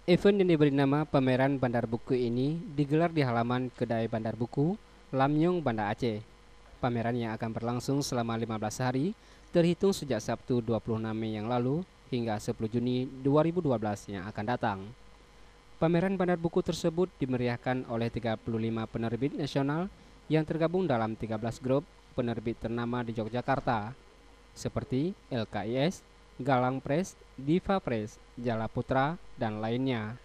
Event yang diberi nama Pameran Bandar Buku ini digelar di halaman Kedai Bandar Buku, Lamnyong, Banda Aceh. Pameran yang akan berlangsung selama 15 hari, terhitung sejak Sabtu 26 Mei yang lalu hingga 10 Juni 2012 yang akan datang. Pameran Bandar Buku tersebut dimeriahkan oleh 35 penerbit nasional yang tergabung dalam 13 grup penerbit ternama di Yogyakarta, seperti LKIS, Galang Press, Diva Press, Jala Putra, dan lainnya.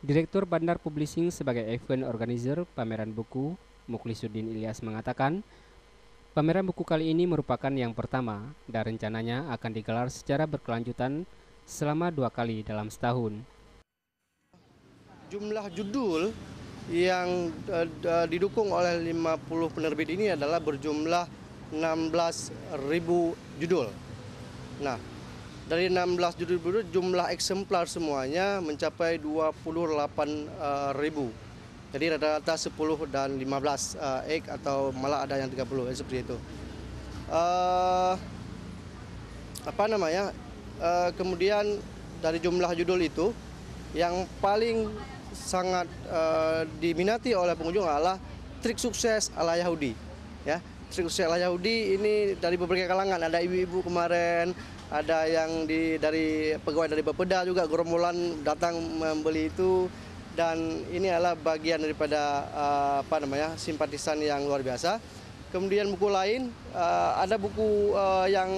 Direktur Bandar Publishing sebagai event organizer pameran buku, Mukhlisuddin Ilyas mengatakan, pameran buku kali ini merupakan yang pertama dan rencananya akan digelar secara berkelanjutan selama 2 kali dalam setahun. Jumlah judul yang didukung oleh 50 penerbit ini adalah berjumlah 16.000 judul. Nah, dari 16 judul itu jumlah eksemplar semuanya mencapai 28.000. Jadi rata-rata 10 dan 15 ek atau malah ada yang 30 seperti itu. Kemudian dari jumlah judul itu yang paling sangat diminati oleh pengunjung adalah trik sukses ala Yahudi. Ya, trik sukses ala Yahudi ini dari berbagai kalangan. Ada ibu-ibu kemarin, ada yang dari pegawai dari Bapeda juga gerombolan datang membeli itu, dan ini adalah bagian daripada simpatisan yang luar biasa. Kemudian buku lain, ada buku yang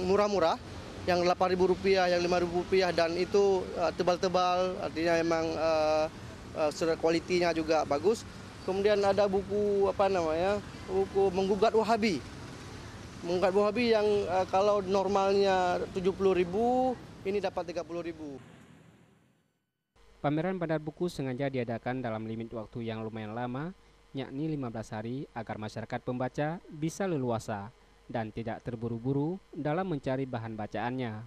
murah-murah, yang Rp8.000, yang Rp5.000, dan itu tebal-tebal, artinya memang kualitinya juga bagus. Kemudian ada buku buku Menggugat Wahabi. Menggugat Wahabi yang kalau normalnya Rp70.000, ini dapat Rp30.000. Pameran Bandar Buku sengaja diadakan dalam limit waktu yang lumayan lama, yakni 15 hari agar masyarakat pembaca bisa leluasa dan tidak terburu-buru dalam mencari bahan bacaannya.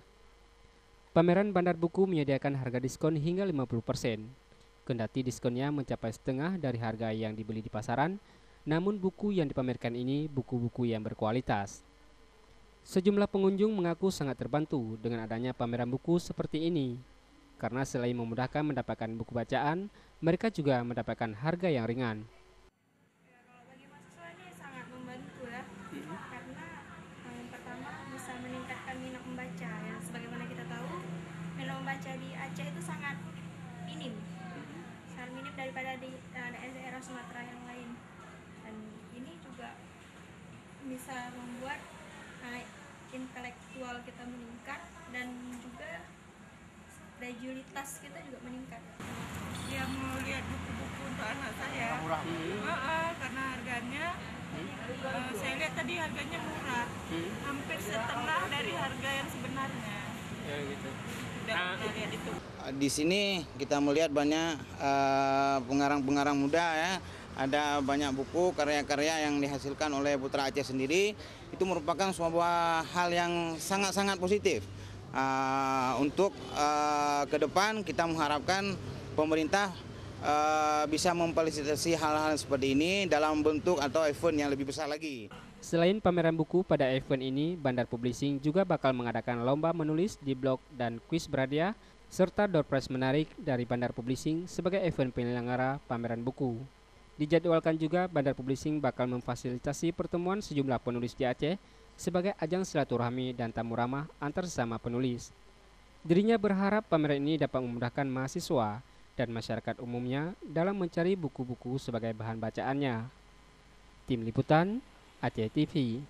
Pameran Bandar Buku menyediakan harga diskon hingga 50%. Kendati diskonnya mencapai setengah dari harga yang dibeli di pasaran, namun buku yang dipamerkan ini buku-buku yang berkualitas. Sejumlah pengunjung mengaku sangat terbantu dengan adanya pameran buku seperti ini, karena selain memudahkan mendapatkan buku bacaan, mereka juga mendapatkan harga yang ringan. Kalau bagi mahasiswa ini sangat membantu ya, karena yang pertama bisa meningkatkan minat membaca. Ya, sebagaimana kita tahu, minat membaca di Aceh itu sangat minim daripada di daerah Sumatera yang lain. Dan ini juga bisa membuat intelektual kita meningkat dan juga kreativitas kita juga meningkat. Ya, mau lihat buku-buku untuk anak saya. Karena harganya, saya lihat tadi harganya murah, hampir setengah dari harga yang sebenarnya. Ya, gitu. Kita lihat itu. Di sini kita melihat banyak pengarang-pengarang muda ya. Ada banyak buku karya-karya yang dihasilkan oleh Putra Aceh sendiri. Itu merupakan sebuah hal yang sangat-sangat positif. Untuk ke depan kita mengharapkan pemerintah bisa memfasilitasi hal-hal seperti ini dalam bentuk atau event yang lebih besar lagi. Selain pameran buku pada event ini, Bandar Publishing juga bakal mengadakan lomba menulis di blog dan kuis berhadiah, serta door prize menarik dari Bandar Publishing sebagai event penyelenggara pameran buku. Dijadwalkan juga Bandar Publishing bakal memfasilitasi pertemuan sejumlah penulis di Aceh sebagai ajang silaturahmi dan tamu ramah antar sesama penulis. Dirinya berharap pameran ini dapat memudahkan mahasiswa dan masyarakat umumnya dalam mencari buku-buku sebagai bahan bacaannya. Tim Liputan, Aceh TV.